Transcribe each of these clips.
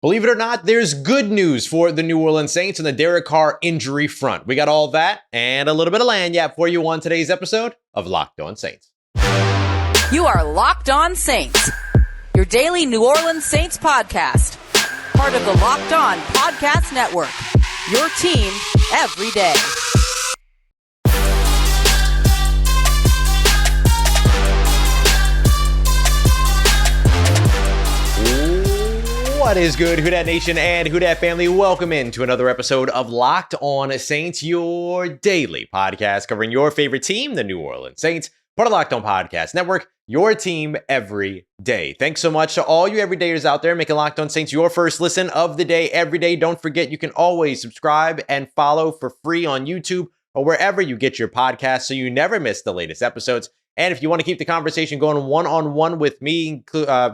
Believe it or not, there's good news for the New Orleans Saints on the Derek Carr injury front. We got all that and a little bit of lagniappe for you on today's episode of Locked On Saints. You are Locked On Saints, your daily New Orleans Saints podcast. Part of the Locked On Podcast Network, your team every day. What is good, Who Dat Nation and Who Dat family? Welcome into another episode of Locked On Saints, your daily podcast covering your favorite team, the New Orleans Saints, part of Locked On Podcast Network, your team every day. Thanks so much to all you everydayers out there making Locked On Saints your first listen of the day every day. Don't forget, you can always subscribe and follow for free on YouTube or wherever you get your podcasts so you never miss the latest episodes. And if you want to keep the conversation going one-on-one with me,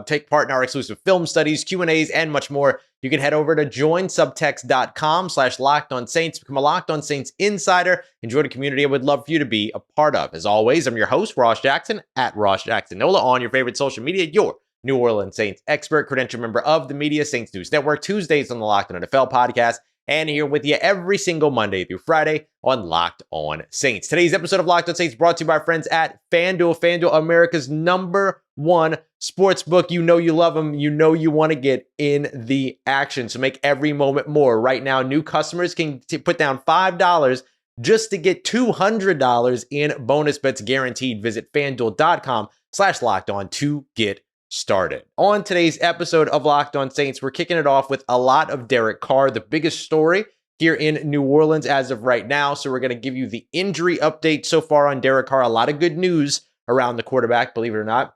take part in our exclusive film studies, Q&As, and much more, you can head over to joinsubtext.com/LockedOnSaints, become a Locked On Saints insider, and join a community I would love for you to be a part of. As always, I'm your host, Ross Jackson, at Ross Jackson Nola, on your favorite social media, your New Orleans Saints expert, credential member of the Media Saints News Network, Tuesdays on the Locked On NFL podcast, and here with you every single Monday through Friday on Locked On Saints. Today's episode of Locked On Saints brought to you by our friends at FanDuel. FanDuel, America's #1 sportsbook. You know you love them. You know you want to get in the action. So make every moment more. Right now, new customers can put down $5 just to get $200 in bonus bets guaranteed. Visit FanDuel.com/LockedOn to get started. On today's episode of Locked On Saints, we're kicking it off with a lot of Derek Carr, the biggest story here in New Orleans as of right now. So we're going to give you the injury update so far on Derek Carr. A lot of good news around the quarterback, believe it or not.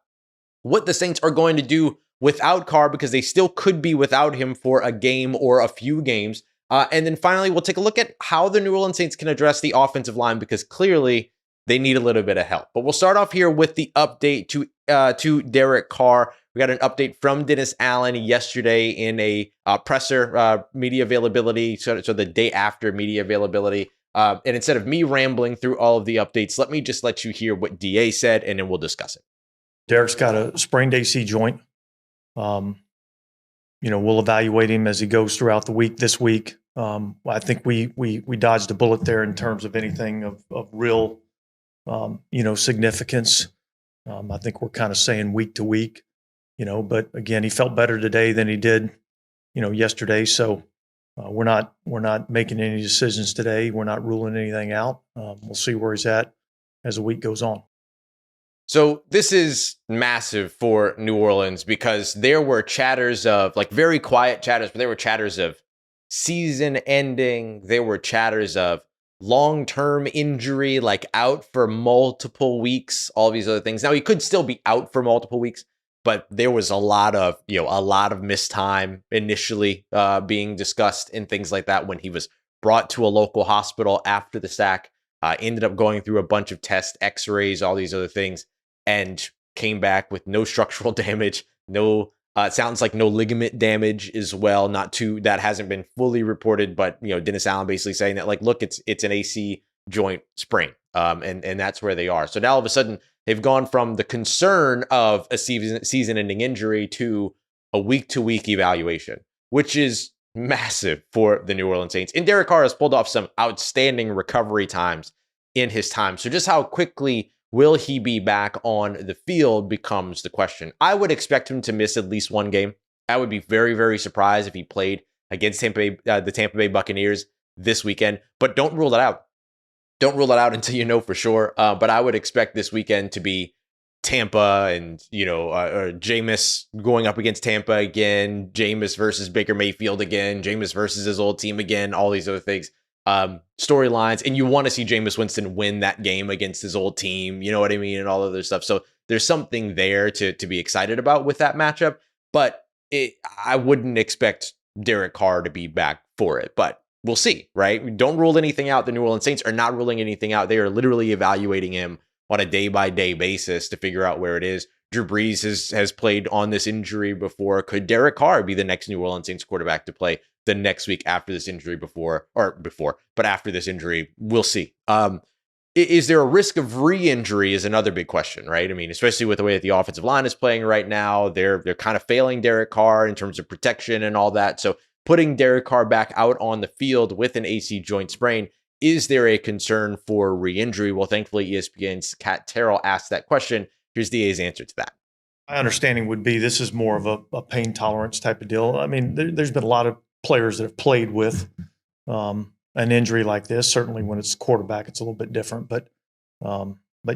What the Saints are going to do without Carr, because they still could be without him for a game or a few games. And then finally, we'll take a look at how the New Orleans Saints can address the offensive line, because clearly they need a little bit of help. But we'll start off here with the update to Derek Carr. We got an update from Dennis Allen yesterday in a presser media availability, so the day after media availability. And instead of me rambling through all of the updates, let me just let you hear what DA said, and then we'll discuss it. Derek's got a sprained AC joint. We'll evaluate him as he goes throughout the week this week. I think we dodged a bullet there in terms of anything of real significance. I think we're kind of saying week to week, but again, he felt better today than he did, yesterday. So we're not making any decisions today. We're not ruling anything out. We'll see where he's at as the week goes on. So this is massive for New Orleans, because there were chatters of, very quiet chatters, but there were chatters of season ending. There were chatters of long-term injury, out for multiple weeks, all these other things. Now, he could still be out for multiple weeks, but there was a lot of missed time initially being discussed and things like that when he was brought to a local hospital after the sack, ended up going through a bunch of tests, x-rays, all these other things, and came back with no structural damage, it sounds like no ligament damage as well. That hasn't been fully reported, but Dennis Allen basically saying that look, it's an AC joint sprain, and that's where they are. So now all of a sudden they've gone from the concern of a season-ending injury to a week-to-week evaluation, which is massive for the New Orleans Saints. And Derek Carr has pulled off some outstanding recovery times in his time. So just how quickly will he be back on the field becomes the question. I would expect him to miss at least one game. I would be very, very surprised if he played against the Tampa Bay Buccaneers this weekend, but don't rule it out. Don't rule it out until you know for sure. But I would expect this weekend to be Tampa and, or Jameis going up against Tampa again, Jameis versus Baker Mayfield again, Jameis versus his old team again, all these other things. Storylines, and you want to see Jameis Winston win that game against his old team, you know what I mean, and all other stuff. So there's something there to be excited about with that matchup, but I wouldn't expect Derek Carr to be back for it, but we'll see, right? We don't rule anything out. The New Orleans Saints are not ruling anything out. They are literally evaluating him on a day-by-day basis to figure out where it is. Drew Brees has played on this injury before. Could Derek Carr be the next New Orleans Saints quarterback to play the next week after this injury but after this injury? We'll see. is there a risk of re-injury is another big question, right? I mean, especially with the way that the offensive line is playing right now, they're kind of failing Derek Carr in terms of protection and all that. So putting Derek Carr back out on the field with an AC joint sprain, is there a concern for re-injury? Well, thankfully, ESPN's Kat Terrell asked that question. Here's DA's answer to that. My understanding would be this is more of a pain tolerance type of deal. I mean, there's been a lot of players that have played with an injury like this. Certainly, when it's quarterback, it's a little bit different. But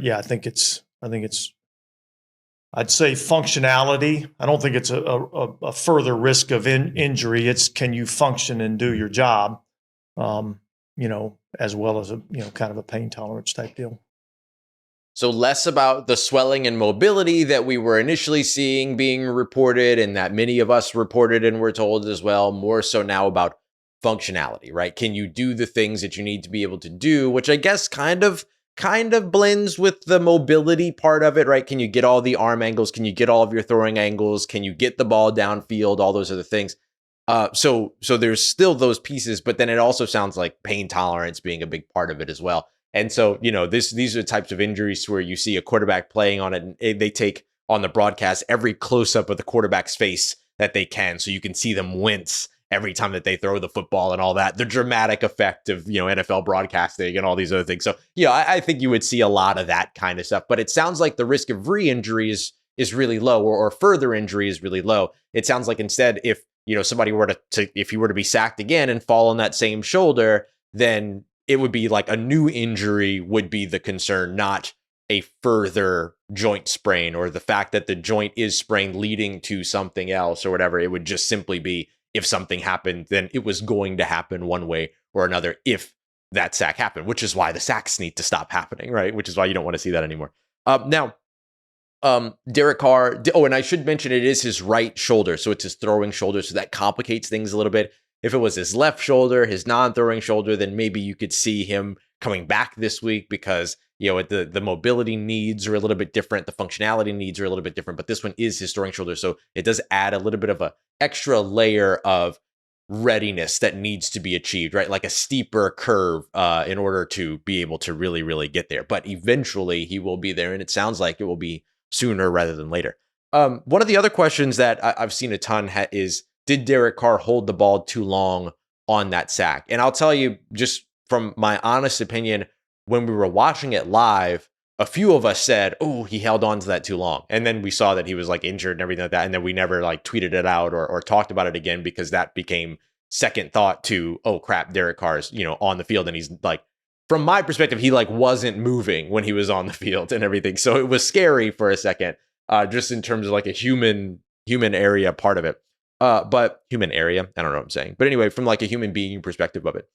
yeah, I think it's. I'd say functionality. I don't think it's a further risk of injury. It's can you function and do your job, as well as kind of a pain tolerance type deal. So less about the swelling and mobility that we were initially seeing being reported and that many of us reported and were told as well, more so now about functionality, right? Can you do the things that you need to be able to do, which I guess kind of blends with the mobility part of it, right? Can you get all the arm angles? Can you get all of your throwing angles? Can you get the ball downfield? All those other things. So there's still those pieces, but then it also sounds like pain tolerance being a big part of it as well. And so, these are the types of injuries where you see a quarterback playing on it, and they take on the broadcast every close-up of the quarterback's face that they can, so you can see them wince every time that they throw the football and all that. The dramatic effect of, NFL broadcasting and all these other things. So, I think you would see a lot of that kind of stuff. But it sounds like the risk of re-injury is really low, or further injury is really low. It sounds like instead, if somebody were if he were to be sacked again and fall on that same shoulder, then it would be like a new injury would be the concern, not a further joint sprain or the fact that the joint is sprained leading to something else or whatever. It would just simply be if something happened, then it was going to happen one way or another if that sack happened, which is why the sacks need to stop happening, right? Which is why you don't want to see that anymore. Now, Derek Carr, and I should mention it is his right shoulder, so it's his throwing shoulder, so that complicates things a little bit. If it was his left shoulder, his non-throwing shoulder, then maybe you could see him coming back this week because, the mobility needs are a little bit different. The functionality needs are a little bit different, but this one is his throwing shoulder. So it does add a little bit of a extra layer of readiness that needs to be achieved, right? Like a steeper curve in order to be able to really, really get there. But eventually he will be there, and it sounds like it will be sooner rather than later. One of the other questions that I've seen a ton is, did Derek Carr hold the ball too long on that sack? And I'll tell you, just from my honest opinion, when we were watching it live, a few of us said, oh, he held on to that too long. And then we saw that he was like injured and everything like that. And then we never like tweeted it out or talked about it again because that became second thought to, oh crap, Derek Carr's, on the field. And he's like, from my perspective, he like wasn't moving when he was on the field and everything. So it was scary for a second, just in terms of like a human area part of it. But human area, I don't know what I'm saying. But anyway, from like a human being perspective of it.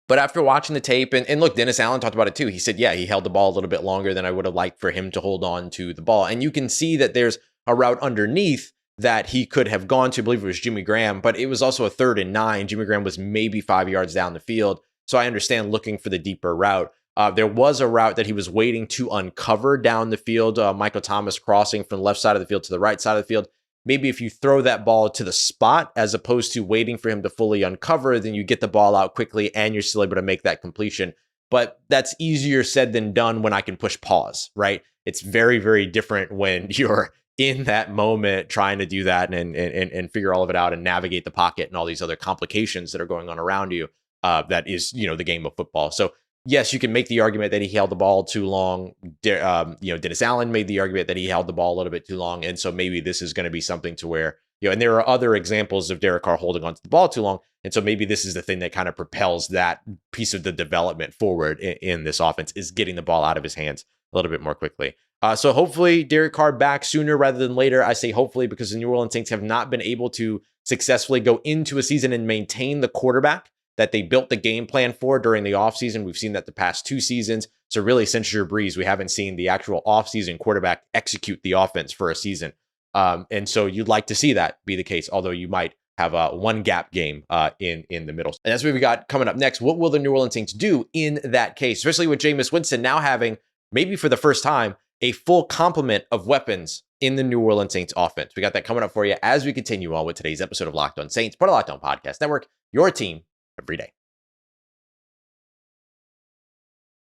But after watching the tape, and look, Dennis Allen talked about it too. He said, yeah, he held the ball a little bit longer than I would have liked for him to hold on to the ball. And you can see that there's a route underneath that he could have gone to. I believe it was Jimmy Graham, but it was also a 3rd and 9. Jimmy Graham was maybe 5 yards down the field. So I understand looking for the deeper route. There was a route that he was waiting to uncover down the field. Michael Thomas crossing from the left side of the field to the right side of the field. Maybe if you throw that ball to the spot as opposed to waiting for him to fully uncover, then you get the ball out quickly and you're still able to make that completion. But that's easier said than done when I can push pause, right? It's very, very different when you're in that moment trying to do that and figure all of it out and navigate the pocket and all these other complications that are going on around you. That is, the game of football. So yes, you can make the argument that he held the ball too long. Dennis Allen made the argument that he held the ball a little bit too long. And so maybe this is going to be something to where, and there are other examples of Derek Carr holding onto the ball too long. And so maybe this is the thing that kind of propels that piece of the development forward in this offense, is getting the ball out of his hands a little bit more quickly. So hopefully Derek Carr back sooner rather than later. I say hopefully because the New Orleans Saints have not been able to successfully go into a season and maintain the quarterback that they built the game plan for during the offseason. We've seen that the past 2 seasons. So really, since Drew Brees, we haven't seen the actual offseason quarterback execute the offense for a season. And so you'd like to see that be the case, although you might have a one gap game in the middle. And that's what we got coming up next. What will the New Orleans Saints do in that case, especially with Jameis Winston now having, maybe for the first time, a full complement of weapons in the New Orleans Saints offense? We got that coming up for you as we continue on with today's episode of Locked On Saints, part of Locked On Podcast Network, your team every day.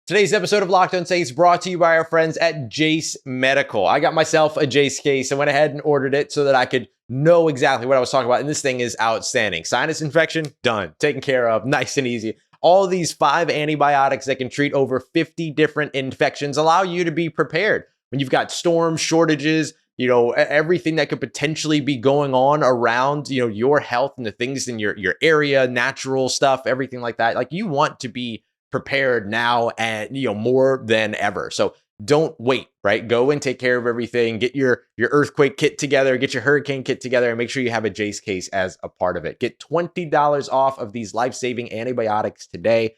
Today's episode of Locked On Saints brought to you by our friends at Jase Medical. I got myself a Jase case and went ahead and ordered it so that I could know exactly what I was talking about. And this thing is outstanding. Sinus infection, done. Taken care of, nice and easy. All these 5 antibiotics that can treat over 50 different infections allow you to be prepared when you've got storms, shortages, everything that could potentially be going on around, your health and the things in your area, natural stuff, everything like that. Like, you want to be prepared now and, more than ever. So don't wait, right? Go and take care of everything. Get your earthquake kit together, get your hurricane kit together, and make sure you have a Jase case as a part of it. Get $20 off of these life-saving antibiotics today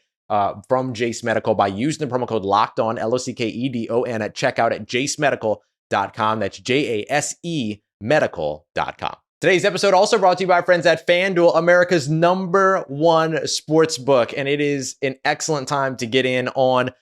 from Jase Medical by using the promo code LOCKEDON, LOCKEDON, at checkout at jasemedical.com. That's JASE medical.com. Today's episode also brought to you by our friends at FanDuel, America's #1 sports book. And it is an excellent time to get in on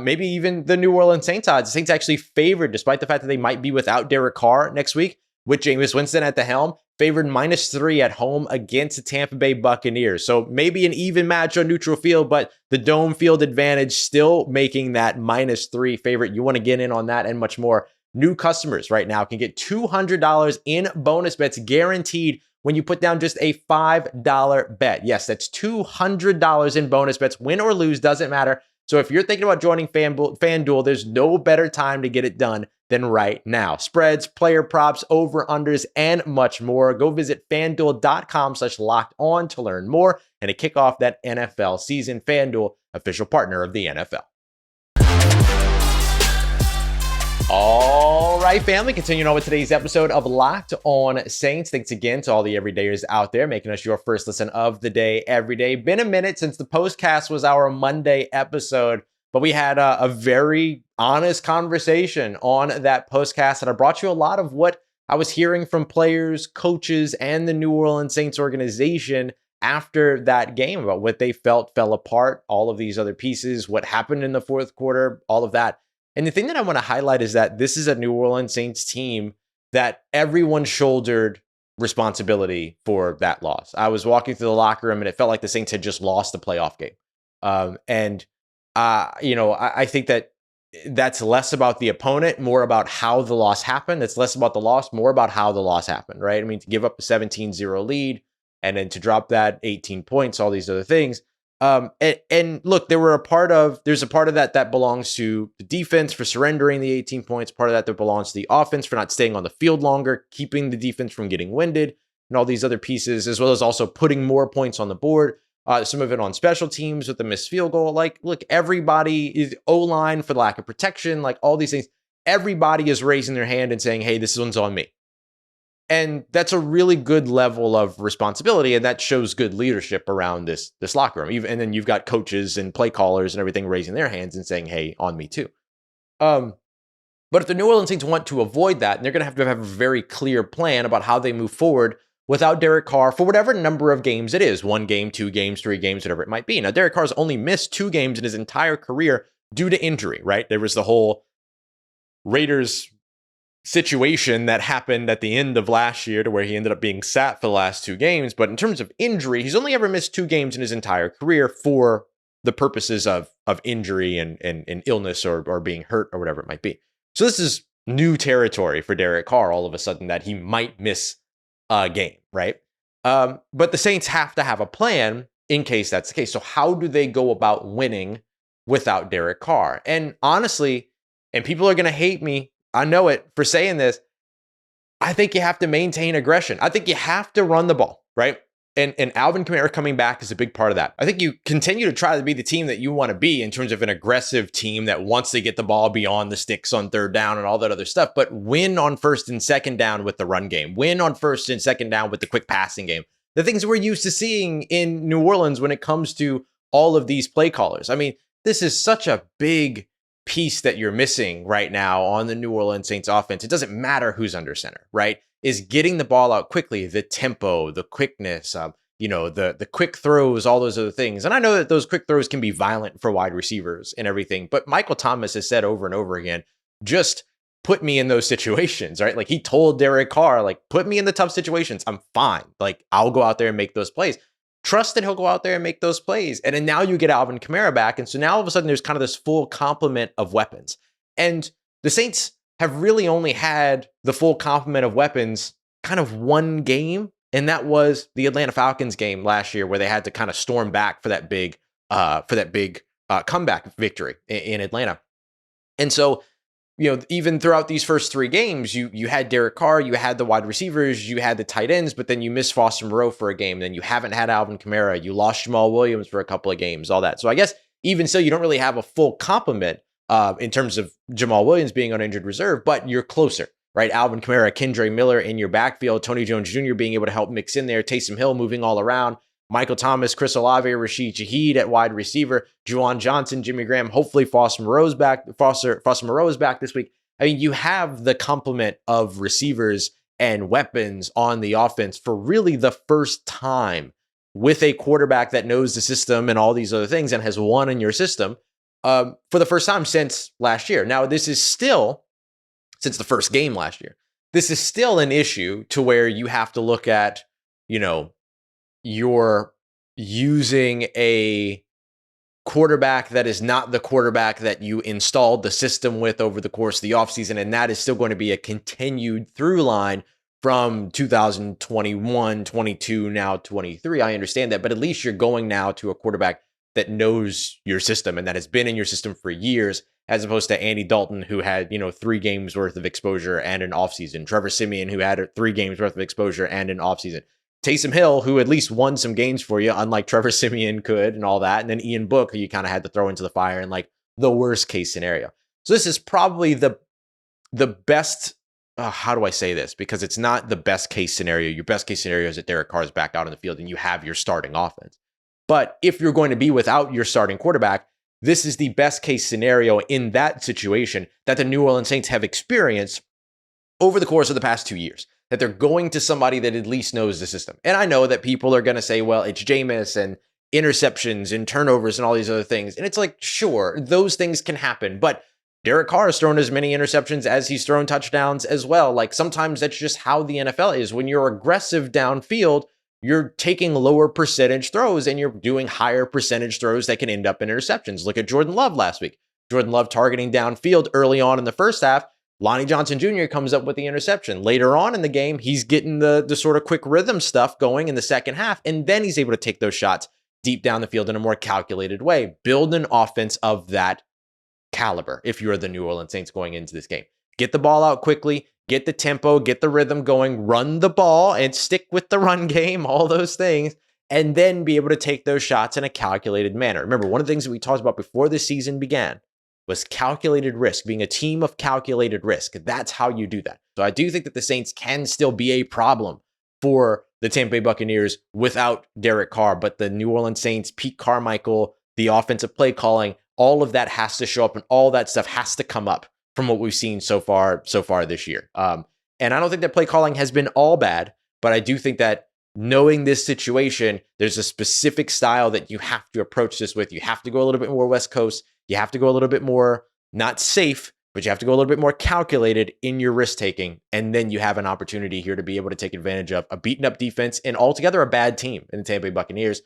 maybe even the New Orleans Saints odds. The Saints actually favored, despite the fact that they might be without Derek Carr next week, with Jameis Winston at the helm, favored -3 at home against the Tampa Bay Buccaneers. So maybe an even match on neutral field, but the dome field advantage still making that -3 favorite. You want to get in on that and much more. New customers right now can get $200 in bonus bets guaranteed when you put down just a $5 bet. Yes, that's $200 in bonus bets. Win or lose, doesn't matter. So if you're thinking about joining FanDuel, there's no better time to get it done than right now. Spreads, player props, over-unders, and much more. Go visit FanDuel.com/lockedon to learn more and to kick off that NFL season. FanDuel, official partner of the NFL. All right, family, continuing on with today's episode of Locked On Saints. Thanks again to all the everydayers out there making us your first listen of the day every day. Been a minute since the postcast was our Monday episode, but we had a very honest conversation on that postcast, and I brought you a lot of what I was hearing from players, coaches, and the New Orleans Saints organization after that game about what they felt fell apart, all of these other pieces, what happened in the fourth quarter, all of that. And the thing that I want to highlight is that this is a New Orleans Saints team that everyone shouldered responsibility for that loss. I was walking through the locker room and it felt like the Saints had just lost the playoff game. I think that that's less about the opponent, more about how the loss happened. It's less about the loss, more about how the loss happened, right? I mean, to give up a 17-0 lead and then to drop that 18 points, all these other things. And look, there's a part of that belongs to the defense for surrendering the 18 points. Part of that belongs to the offense for not staying on the field longer, keeping the defense from getting winded, and all these other pieces, as well as also putting more points on the board. Some of it on special teams with the missed field goal. Like, look, everybody is O-line for the lack of protection, like all these things. Everybody is raising their hand and saying, hey, this one's on me. And that's a really good level of responsibility, and that shows good leadership around this locker room. And then you've got coaches and play callers and everything raising their hands and saying, hey, on me too. But if the New Orleans Saints want to avoid that, and they're going to have a very clear plan about how they move forward without Derek Carr for whatever number of games it is, 1 game, 2 games, 3 games, whatever it might be. Now, Derek Carr's only missed 2 games in his entire career due to injury, right? There was the whole Raiders situation that happened at the end of last year to where he ended up being sat for the last 2 games. But in terms of injury, he's only ever missed 2 games in his entire career for the purposes of injury and illness or being hurt or whatever it might be. So this is new territory for Derek Carr all of a sudden, that he might miss a game, right? But the Saints have to have a plan in case that's the case. So how do they go about winning without Derek Carr? And honestly, and people are going to hate me, I know it, for saying this, I think you have to maintain aggression. I think you have to run the ball, right? And Alvin Kamara coming back is a big part of that. I think you continue to try to be the team that you want to be in terms of an aggressive team that wants to get the ball beyond the sticks on 3rd down and all that other stuff, but win on 1st and 2nd down with the run game, win on 1st and 2nd down with the quick passing game. The things we're used to seeing in New Orleans when it comes to all of these play callers. I mean, this is such a big piece that you're missing right now on the New Orleans Saints offense. It doesn't matter who's under center, right? Is getting the ball out quickly, the tempo, the quickness, the quick throws, all those other things. And I know that those quick throws can be violent for wide receivers and everything, but Michael Thomas has said over and over again, just put me in those situations, right? Like, he told Derek Carr, like, put me in the tough situations. I'm fine. Like, I'll go out there and make those plays. trust that he'll go out there and make those plays. And then now you get Alvin Kamara back. And so now all of a sudden there's kind of this full complement of weapons. And the Saints have really only had the full complement of weapons kind of one game. And that was the Atlanta Falcons game last year, where they had to kind of storm back for that big comeback victory in Atlanta. And so, even throughout these first three games, you had Derek Carr, you had the wide receivers, you had the tight ends, but then you missed Foster Moreau for a game. Then you haven't had Alvin Kamara. You lost Jamal Williams for a couple of games, all that. So I guess even so, you don't really have a full complement in terms of Jamal Williams being on injured reserve, but you're closer, right? Alvin Kamara, Kendre Miller in your backfield, Tony Jones Jr. being able to help mix in there, Taysom Hill moving all around, Michael Thomas, Chris Olave, Rashid Shaheed at wide receiver, Juwan Johnson, Jimmy Graham. Hopefully Foster Moreau is back this week. I mean, you have the complement of receivers and weapons on the offense for really the first time, with a quarterback that knows the system and all these other things and has won in your system for the first time since last year. Now, this is still, since the first game last year, this is still an issue to where you have to look at, you're using a quarterback that is not the quarterback that you installed the system with over the course of the offseason. And that is still going to be a continued through line from 2021, 22, now 23. I understand that, but at least you're going now to a quarterback that knows your system and that has been in your system for years, as opposed to Andy Dalton, who had, 3 games worth of exposure and an offseason. Trevor Siemian, who had 3 games worth of exposure and an offseason. Taysom Hill, who at least won some games for you, unlike Trevor Siemian could and all that. And then Ian Book, who you kind of had to throw into the fire in like the worst case scenario. So this is probably the best, how do I say this? Because it's not the best case scenario. Your best case scenario is that Derek Carr is back out on the field and you have your starting offense. But if you're going to be without your starting quarterback, this is the best case scenario in that situation that the New Orleans Saints have experienced over the course of the past 2 years. That they're going to somebody that at least knows the system. And I know that people are going to say, well, it's Jameis and interceptions and turnovers and all these other things. And it's like, sure, those things can happen. But Derek Carr has thrown as many interceptions as he's thrown touchdowns as well. Like sometimes that's just how the NFL is. When you're aggressive downfield, you're taking lower percentage throws and you're doing higher percentage throws that can end up in interceptions. Look at Jordan Love last week. Jordan Love targeting downfield early on in the first half. Lonnie Johnson Jr. comes up with the interception. Later on in the game, he's getting the sort of quick rhythm stuff going in the second half, and then he's able to take those shots deep down the field in a more calculated way. Build an offense of that caliber if you're the New Orleans Saints going into this game. Get the ball out quickly, get the tempo, get the rhythm going, run the ball, and stick with the run game, all those things, and then be able to take those shots in a calculated manner. Remember, one of the things that we talked about before the season began was calculated risk, being a team of calculated risk. That's how you do that. So I do think that the Saints can still be a problem for the Tampa Bay Buccaneers without Derek Carr, but the New Orleans Saints, Pete Carmichael, the offensive play calling, all of that has to show up and all that stuff has to come up from what we've seen so far this year. And I don't think that play calling has been all bad, but I do think that knowing this situation, there's a specific style that you have to approach this with. You have to go a little bit more West Coast. You have to go a little bit more, not safe, but you have to go a little bit more calculated in your risk taking. And then you have an opportunity here to be able to take advantage of a beaten up defense and altogether a bad team in the Tampa Bay Buccaneers.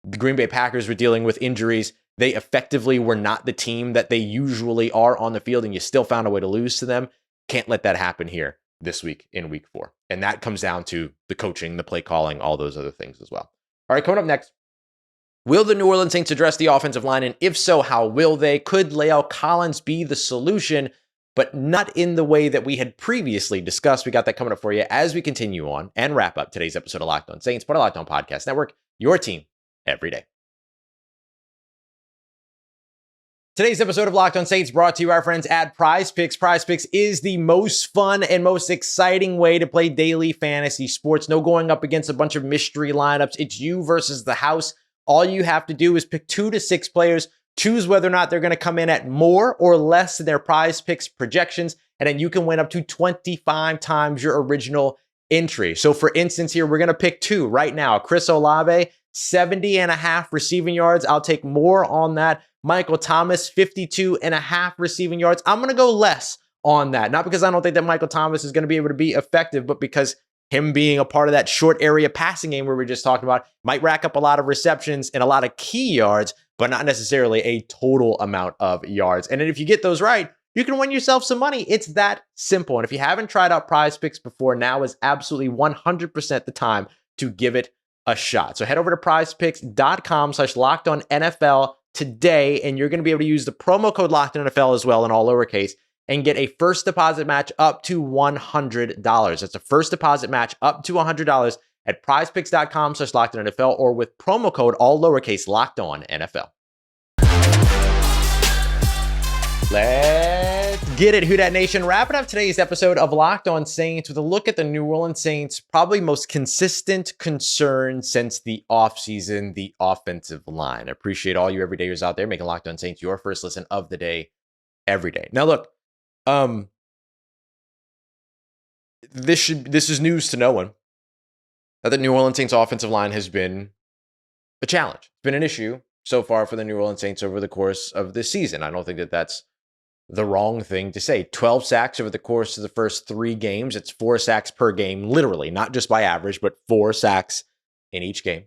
The Green Bay Packers were dealing with injuries. They effectively were not the team that they usually are on the field, and you still found a way to lose to them. Can't let that happen here this week in week 4. And that comes down to the coaching, the play calling, all those other things as well. All right, coming up next. Will the New Orleans Saints address the offensive line? And if so, how will they? Could La'el Collins be the solution, but not in the way that we had previously discussed? We got that coming up for you as we continue on and wrap up today's episode of Locked On Saints, part of Locked On Podcast Network, your team every day. Today's episode of Locked On Saints brought to you by our friends at Prize Picks. Prize Picks is the most fun and most exciting way to play daily fantasy sports. No going up against a bunch of mystery lineups. It's you versus the house. All you have to do is pick 2 to 6 players, choose whether or not they're going to come in at more or less than their Prize Picks projections, and then you can win up to 25 times your original entry. So for instance here, we're going to pick 2 right now. Chris Olave, 70.5 receiving yards. I'll take more on that. Michael Thomas, 52.5 receiving yards. I'm going to go less on that. Not because I don't think that Michael Thomas is going to be able to be effective, but because him being a part of that short area passing game where we just talked about, might rack up a lot of receptions and a lot of key yards, but not necessarily a total amount of yards. And then if you get those right, you can win yourself some money. It's that simple. And if you haven't tried out Prize Picks before, now is absolutely 100% the time to give it a shot. So head over to prizepicks.com/LockedOnNFL today, and you're going to be able to use the promo code LockedOnNFL as well in all lowercase and get a first deposit match up to $100. That's a first deposit match up to $100 at prizepicks.com/LockedOnNFL or with promo code all lowercase LockedOnNFL. Let's get it, Who Dat Nation. Wrapping up today's episode of Locked On Saints with a look at the New Orleans Saints' probably most consistent concern since the offseason, the offensive line. I appreciate all you everydayers out there making Locked On Saints your first listen of the day every day. Now, look, this is news to no one that the New Orleans Saints offensive line has been a challenge. It's been an issue so far for the New Orleans Saints over the course of this season. I don't think that that's the wrong thing to say. 12 sacks over the course of the first 3 games. It's 4 sacks per game, literally, not just by average, but 4 sacks in each game.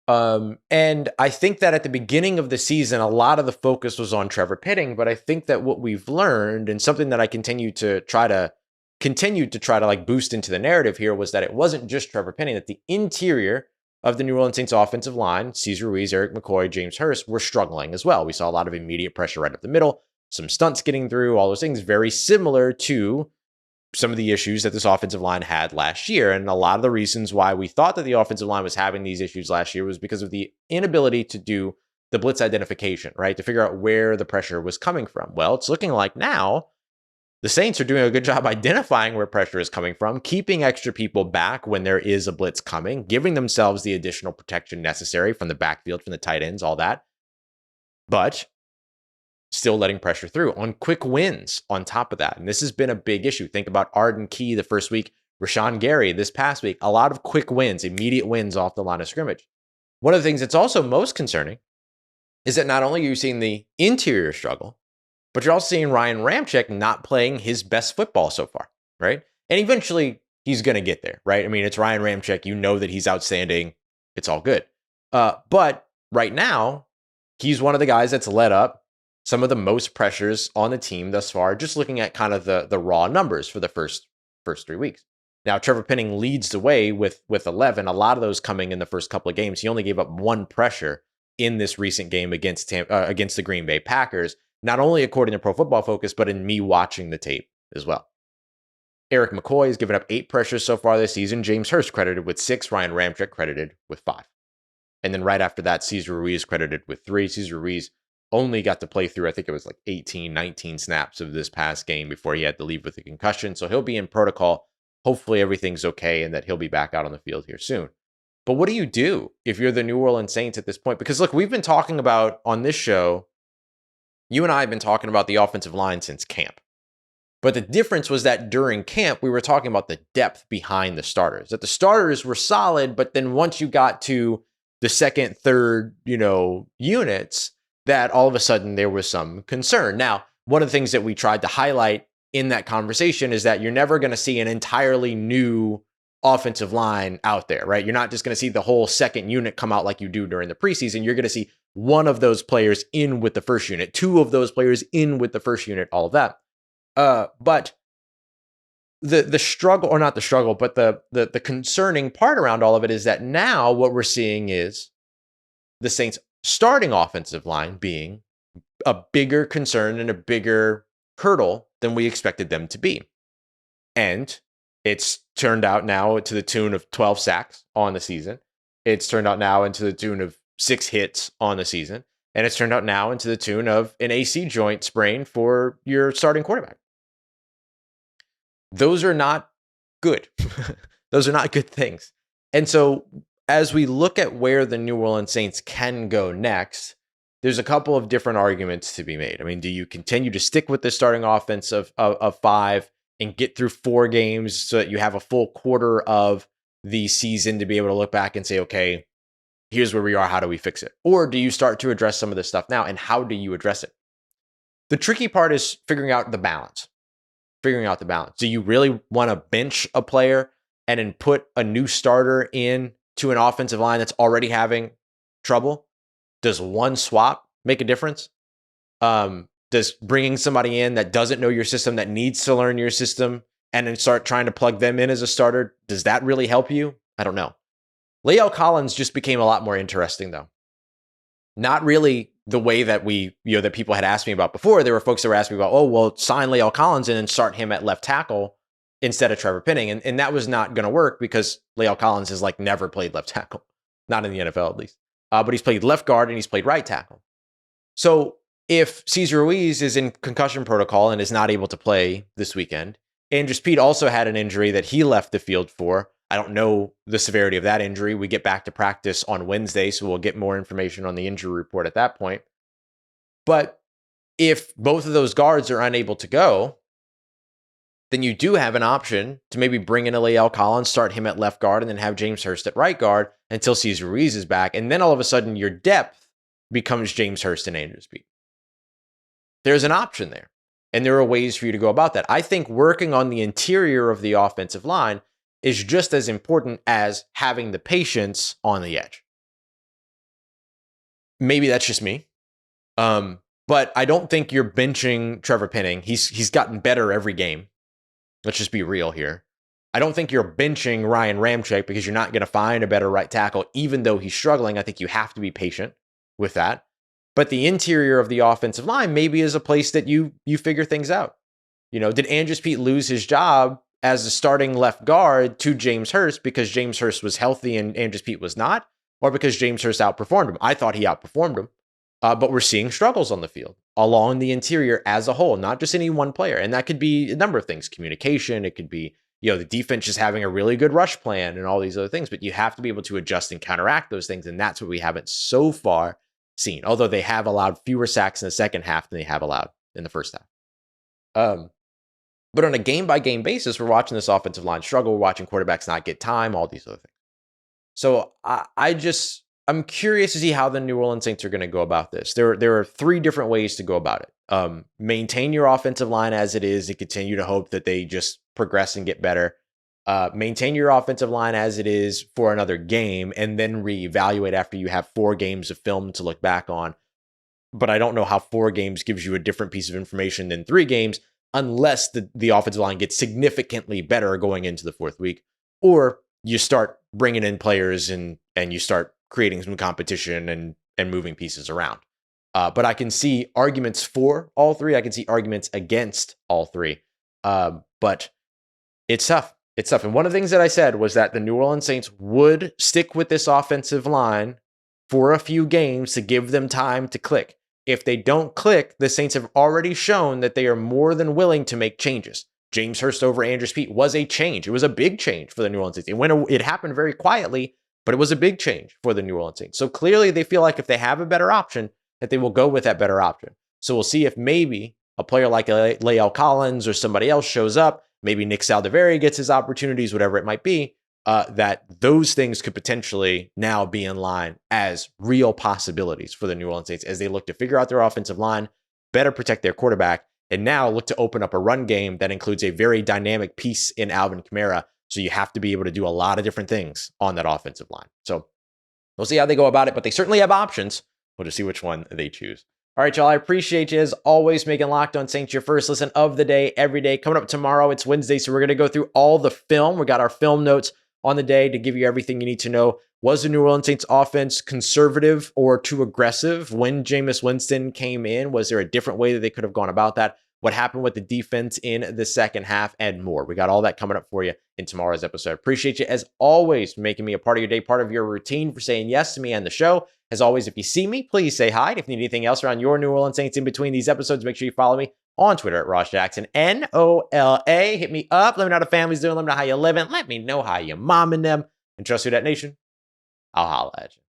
And I think that at the beginning of the season, a lot of the focus was on Trevor Pitting, but I think that what we've learned, and something that I continue to try to like boost into the narrative here, was that it wasn't just Trevor Pitting, that the interior of the New Orleans Saints offensive line, Cesar Ruiz, Eric McCoy, James Hurst, were struggling as well. We saw a lot of immediate pressure right up the middle, some stunts getting through, all those things very similar to some of the issues that this offensive line had last year. And a lot of the reasons why we thought that the offensive line was having these issues last year was because of the inability to do the blitz identification, right? To figure out where the pressure was coming from. Well, it's looking like now the Saints are doing a good job identifying where pressure is coming from, keeping extra people back when there is a blitz coming, giving themselves the additional protection necessary from the backfield, from the tight ends, all that. But still letting pressure through on quick wins on top of that. And this has been a big issue. Think about Arden Key the first week, Rashawn Gary this past week. A lot of quick wins, immediate wins off the line of scrimmage. One of the things that's also most concerning is that not only are you seeing the interior struggle, but you're also seeing Ryan Ramczyk not playing his best football so far, right? And eventually he's going to get there, right? I mean, it's Ryan Ramczyk. You know that he's outstanding. It's all good. But right now, he's one of the guys that's led up some of the most pressures on the team thus far, just looking at kind of the raw numbers for the first 3 weeks. Now, Trevor Pitting leads the way with 11, a lot of those coming in the first couple of games. He only gave up 1 pressure in this recent game against the Green Bay Packers, not only according to Pro Football Focus, but in me watching the tape as well. Eric McCoy has given up 8 pressures so far this season. James Hurst credited with 6, Ryan Ramczyk credited with 5. And then right after that, Cesar Ruiz credited with 3. Cesar Ruiz only got to play through, I think it was like 18, 19 snaps of this past game before he had to leave with a concussion. So he'll be in protocol. Hopefully everything's okay and that he'll be back out on the field here soon. But what do you do if you're the New Orleans Saints at this point? Because look, we've been talking about on this show, you and I have been talking about the offensive line since camp. But the difference was that during camp, we were talking about the depth behind the starters. That the starters were solid, but then once you got to the second, third, units, that all of a sudden there was some concern. Now, one of the things that we tried to highlight in that conversation is that you're never going to see an entirely new offensive line out there, right? You're not just going to see the whole second unit come out like you do during the preseason. You're going to see one of those players in with the first unit, 2 of those players in with the first unit, all of that. But the struggle, or not the struggle, but the concerning part around all of it is that now what we're seeing is the Saints starting offensive line being a bigger concern and a bigger hurdle than we expected them to be. And it's turned out now to the tune of 12 sacks on the season. It's turned out now into the tune of 6 hits on the season. And it's turned out now into the tune of an AC joint sprain for your starting quarterback. Those are not good. Those are not good things. And so as we look at where the New Orleans Saints can go next, there's a couple of different arguments to be made. I mean, do you continue to stick with the starting offense of 5 and get through 4 games so that you have a full quarter of the season to be able to look back and say, okay, here's where we are. How do we fix it? Or do you start to address some of this stuff now? And how do you address it? The tricky part is figuring out the balance. Do you really want to bench a player and then put a new starter in to an offensive line that's already having trouble? Does one swap make a difference? Does bringing somebody in that doesn't know your system, that needs to learn your system, and then start trying to plug them in as a starter, does that really help you? I don't know. La'el Collins just became a lot more interesting, though. Not really the way that that people had asked me about before. There were folks that were asking me about, oh, well, sign La'el Collins in and start him at left tackle instead of Trevor Penning. And that was not going to work because La'el Collins has never played left tackle, not in the NFL at least. But he's played left guard and he's played right tackle. So if Cesar Ruiz is in concussion protocol and is not able to play this weekend, Andrew Speed also had an injury that he left the field for. I don't know the severity of that injury. We get back to practice on Wednesday, so we'll get more information on the injury report at that point. But if both of those guards are unable to go, then you do have an option to maybe bring in La'el Collins, start him at left guard, and then have James Hurst at right guard until Cesar Ruiz is back. And then all of a sudden, your depth becomes James Hurst and Andrew Speed. There's an option there. And there are ways for you to go about that. I think working on the interior of the offensive line is just as important as having the patience on the edge. Maybe that's just me. But I don't think you're benching Trevor Penning. He's gotten better every game. Let's just be real here. I don't think you're benching Ryan Ramczyk because you're not going to find a better right tackle, even though he's struggling. I think you have to be patient with that. But the interior of the offensive line maybe is a place that you figure things out. Did Andrew Speed lose his job as a starting left guard to James Hurst because James Hurst was healthy and Andrew Speed was not? Or because James Hurst outperformed him? I thought he outperformed him. But we're seeing struggles on the field along the interior as a whole, not just any one player. And that could be a number of things. Communication. It could be, the defense just having a really good rush plan and all these other things. But you have to be able to adjust and counteract those things. And that's what we haven't so far seen. Although they have allowed fewer sacks in the second half than they have allowed in the first half. But on a game-by-game basis, we're watching this offensive line struggle. We're watching quarterbacks not get time, all these other things. So I'm curious to see how the New Orleans Saints are going to go about this. There are three different ways to go about it. Maintain your offensive line as it is and continue to hope that they just progress and get better. Maintain your offensive line as it is for another game and then reevaluate after you have 4 games of film to look back on. But I don't know how 4 games gives you a different piece of information than 3 games unless the offensive line gets significantly better going into the 4th week, or you start bringing in players and you start creating some competition and moving pieces around. But I can see arguments for all 3. I can see arguments against all 3. But it's tough. It's tough. And one of the things that I said was that the New Orleans Saints would stick with this offensive line for a few games to give them time to click. If they don't click, the Saints have already shown that they are more than willing to make changes. James Hurst over Andrew Speed was a change. It was a big change for the New Orleans Saints. It happened very quietly, but it was a big change for the New Orleans Saints. So clearly they feel like if they have a better option, that they will go with that better option. So we'll see if maybe a player like La'el Collins or somebody else shows up. Maybe Nick Saldiveri gets his opportunities, whatever it might be, that those things could potentially now be in line as real possibilities for the New Orleans Saints as they look to figure out their offensive line, better protect their quarterback, and now look to open up a run game that includes a very dynamic piece in Alvin Kamara. So you have to be able to do a lot of different things on that offensive line. So we'll see how they go about it, but they certainly have options. We'll just see which one they choose. All right, y'all, I appreciate you as always making Locked On Saints your first listen of the day, every day. Coming up tomorrow, it's Wednesday, so we're going to go through all the film. We got our film notes on the day to give you everything you need to know. Was the New Orleans Saints offense conservative or too aggressive when Jameis Winston came in? Was there a different way that they could have gone about that? What happened with the defense in the second half and more? We got all that coming up for you in tomorrow's episode. Appreciate you, as always, making me a part of your day, part of your routine, for saying yes to me and the show. As always, if you see me, please say hi. If you need anything else around your New Orleans Saints in between these episodes, make sure you follow me on Twitter at Ross Jackson, NOLA. Hit me up. Let me know how the family's doing. Let me know how you're living. Let me know how you're momming them. And trust Who Dat Nation, I'll holla at you.